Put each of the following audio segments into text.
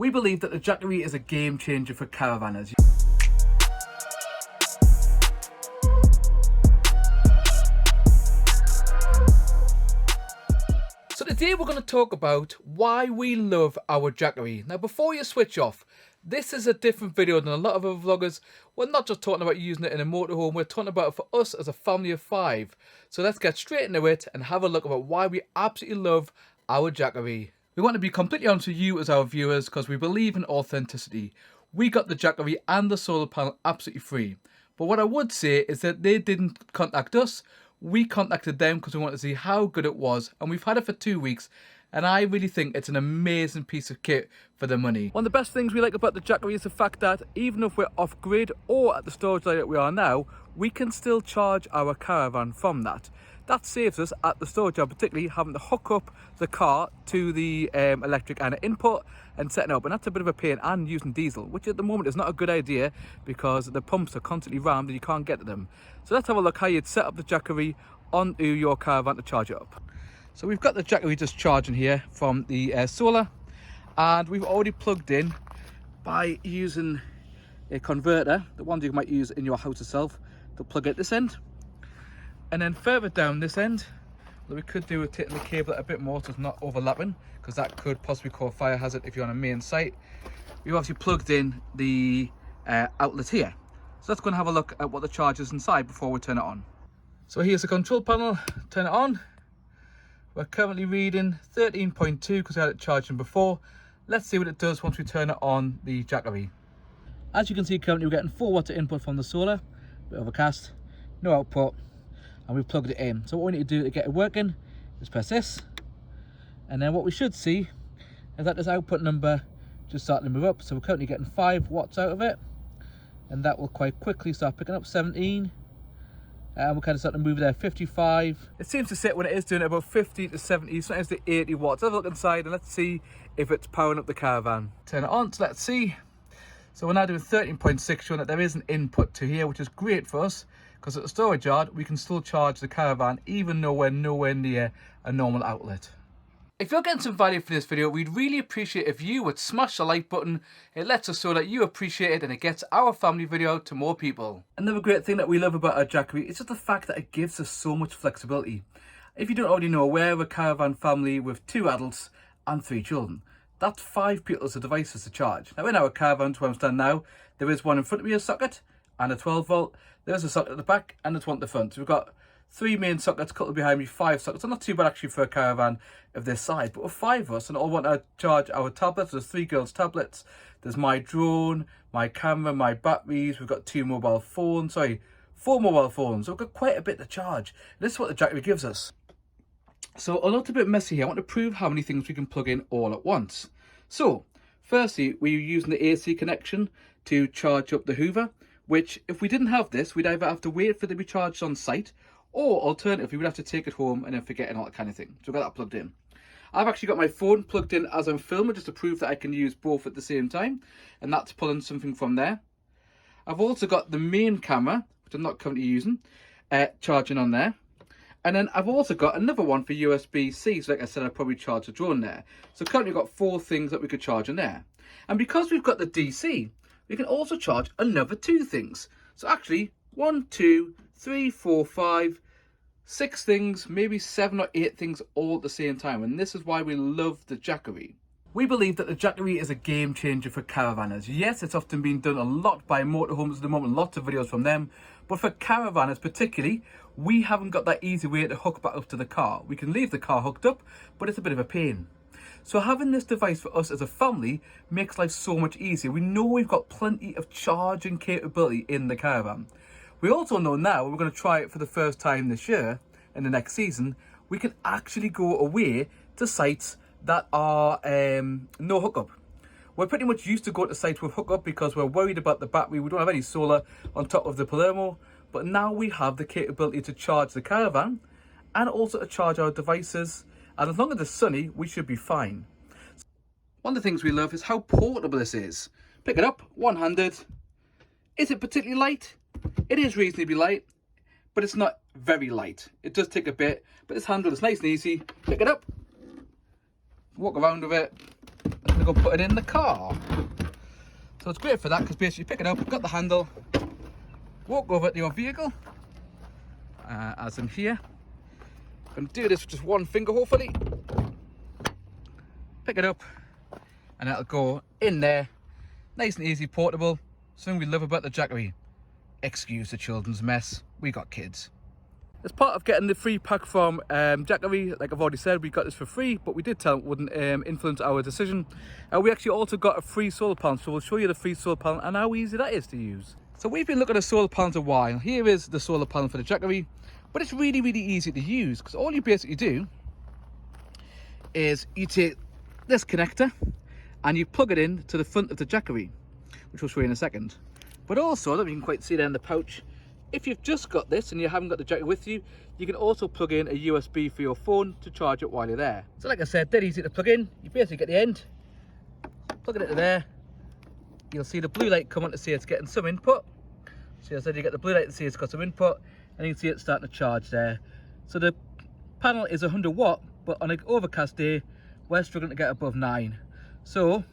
We believe that the Jackery is a game changer for caravanners. So today we're going to talk about why we love our Jackery. Now before you switch off, this is a different video than a lot of other vloggers. We're not just talking about using it in a motorhome, we're talking about it for us as a family of 5. So let's get straight into it and have a look about why we absolutely love our Jackery. We want to be completely honest with you as our viewers because we believe in authenticity. We got the Jackery and the solar panel absolutely free. But what I would say is that they didn't contact us. We contacted them because we wanted to see how good it was, and we've had it for 2 weeks, and I really think it's an amazing piece of kit for the money. One of the best things we like about the Jackery is the fact that even if we're off grid or at the storage line that we are now, we can still charge our caravan from that. That saves us at the storage yard, particularly having to hook up the car to the electric and input and setting up, and that's a bit of a pain, and using diesel, which at the moment is not a good idea because the pumps are constantly rammed and you can't get to them. So let's have a look how you'd set up the Jackery onto your caravan to charge it up. So we've got the Jackery just charging here from the solar, and we've already plugged in by using a converter, the ones you might use in your house itself, to plug at this end. And then further down this end, what we could do is taking the cable a bit more so it's not overlapping, because that could possibly cause a fire hazard if you're on a main site. We've obviously plugged in the outlet here. So let's go and have a look at what the charge is inside before we turn it on. So here's the control panel, turn it on. We're currently reading 13.2 because we had it charging before. Let's see what it does once we turn it on the Jackery. As you can see, currently we're getting 4 watts of input from the solar, bit overcast, no output, and we've plugged it in. So what we need to do to get it working is press this, and then what we should see is that this output number just starting to move up. So we're currently getting 5 watts out of it, and that will quite quickly start picking up 17. And we're kind of starting to move there, 55. It seems to sit when it is doing it about 50 to 70, sometimes to 80 watts. Have a look inside and let's see if it's powering up the caravan. Turn it on, so let's see. So we're now doing 13.6, showing that there is an input to here, which is great for us, because at the storage yard, we can still charge the caravan, even though we're nowhere near a normal outlet. If you're getting some value from this video, we'd really appreciate if you would smash the like button. It lets us know that you appreciate it and it gets our family video to more people. Another great thing that we love about our Jackery is just the fact that it gives us so much flexibility. If you don't already know, we're a caravan family with 2 adults and 3 children. That's 5 people's devices to charge. Now in our caravans where I'm standing now, there is one in front of me, a socket, and a 12 volt. There's a socket at the back and there's one at the front. So we've got 3 main sockets, a couple behind me, 5 sockets. So not too bad actually for a caravan of this size, but with 5 of us and all want to charge our tablets. There's 3 girls' tablets. There's my drone, my camera, my batteries. We've got 4 mobile phones. So we've got quite a bit to charge. This is what the Jackery gives us. So a little bit messy here. I want to prove how many things we can plug in all at once. So firstly, we're using the AC connection to charge up the Hoover, which if we didn't have this, we'd either have to wait for it to be charged on site, or alternatively, we'd have to take it home and then forget and all that kind of thing. So we've got that plugged in. I've actually got my phone plugged in as I'm filming, just to prove that I can use both at the same time. And that's pulling something from there. I've also got the main camera, which I'm not currently using, charging on there. And then I've also got another one for USB-C. So like I said, I'd probably charge the drone there. So currently we've got 4 things that we could charge in there. And because we've got the DC, we can also charge another 2 things. So actually, 1, 2, 3, 4, 5, 6 things, maybe 7 or 8 things all at the same time. And this is why we love the Jackery. We believe that the Jackery is a game changer for caravanners. Yes, it's often been done a lot by motorhomes at the moment, lots of videos from them. But for caravanners particularly, we haven't got that easy way to hook back up to the car. We can leave the car hooked up, but it's a bit of a pain. So having this device for us as a family makes life so much easier. We know we've got plenty of charging capability in the caravan. We also know now, we're going to try it for the first time this year, in the next season, we can actually go away to sites that are no hookup. We're pretty much used to go to sites with hookup because we're worried about the battery. We don't have any solar on top of the Palermo, but now we have the capability to charge the caravan and also to charge our devices. And as long as it's sunny, we should be fine. One of the things we love is how portable this is. Pick it up, one-handed. Is it particularly light? It is reasonably light, but it's not very light. It does take a bit, but this handle is nice and easy. Pick it up, walk around with it, and going to go put it in the car. So it's great for that because basically you pick it up, got the handle, walk over to your vehicle, as in here. I'm going to do this with just one finger hopefully. Pick it up and that'll go in there. Nice and easy, portable. Something we love about the Jackery. Excuse the children's mess, we got kids. As part of getting the free pack from Jackery, like I've already said, we got this for free, but we did tell them it wouldn't influence our decision. We actually also got a free solar panel, so we'll show you the free solar panel and how easy that is to use. So we've been looking at solar panels a while. Here is the solar panel for the Jackery, but it's really, really easy to use because all you basically do is you take this connector and you plug it in to the front of the Jackery, which we'll show you in a second. But also, I don't know if you can quite see there in the pouch, if you've just got this and you haven't got the Jackery with you, you can also plug in a USB for your phone to charge it while you're there. So like I said, dead easy to plug in. You basically get the end, plug it into there. You'll see the blue light come on to see it's getting some input. So as I said, you get the blue light to see it's got some input, and you can see it starting to charge there. So the panel is 100 watt, but on an overcast day, we're struggling to get above 9. So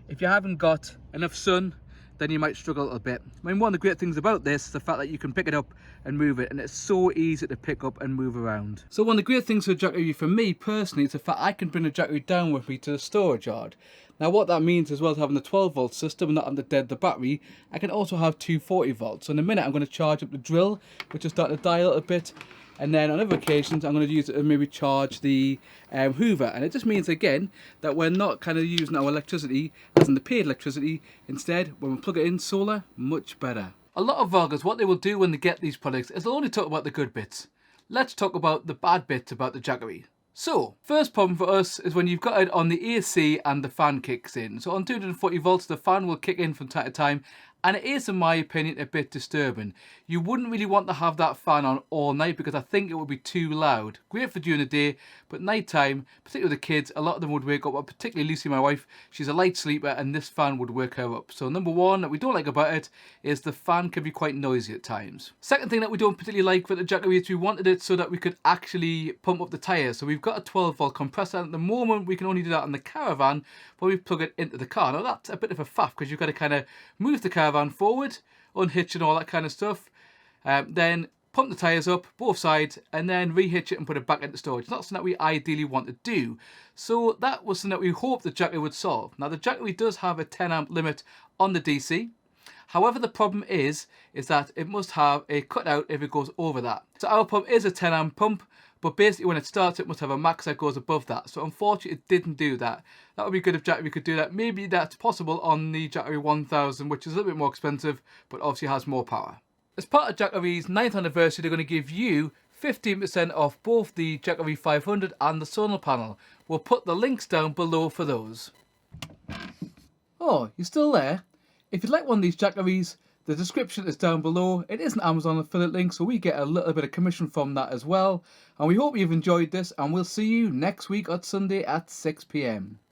if you haven't got enough sun, then you might struggle a little bit. I mean, one of the great things about this is the fact that you can pick it up and move it, and it's so easy to pick up and move around. So one of the great things with Jackery for me personally is the fact I can bring the Jackery down with me to the storage yard. Now what that means, as well as having the 12 volt system and not having to dead the battery, I can also have 240 volts. So in a minute I'm going to charge up the drill, which is starting to die a little bit. And then on other occasions, I'm going to use it to maybe charge the Hoover. And it just means, again, that we're not kind of using our electricity as in the paid electricity. Instead, when we plug it in solar, much better. A lot of vloggers, what they will do when they get these products is they'll only talk about the good bits. Let's talk about the bad bits about the Jackery. So, first problem for us is when you've got it on the AC and the fan kicks in. So on 240 volts, the fan will kick in from time to time, and it is, in my opinion, a bit disturbing. You wouldn't really want to have that fan on all night because I think it would be too loud. Great for during the day, but night time, particularly the kids, a lot of them would wake up, particularly Lucy, my wife. She's a light sleeper and this fan would wake her up. So number one that we don't like about it is the fan can be quite noisy at times. Second thing that we don't particularly like with the Jackery is we wanted it so that we could actually pump up the tyres. So we've got a 12 volt compressor. At the moment we can only do that on the Caravan, but we plug it into the car. Now that's a bit of a faff because you've got to kind of move the Caravan forward, unhitch and all that kind of stuff, then pump the tyres up both sides and then rehitch it and put it back into storage. It's not something that we ideally want to do, so that was something that we hoped the Jackery would solve. Now the Jackery does have a 10 amp limit on the DC. However, the problem is that it must have a cutout if it goes over that. So our pump is a 10 amp pump, but basically when it starts it must have a max that goes above that. So unfortunately it didn't do that. That would be good if Jackery could do that. Maybe that's possible on the Jackery 1000, which is a little bit more expensive, but obviously has more power. As part of Jackery's 9th anniversary, they're going to give you 15% off both the Jackery 500 and the solar panel. We'll put the links down below for those. Oh, you're still there? If you'd like one of these Jackeries, the description is down below. It is an Amazon affiliate link, so we get a little bit of commission from that as well. And we hope you've enjoyed this, and we'll see you next week on Sunday at 6 PM.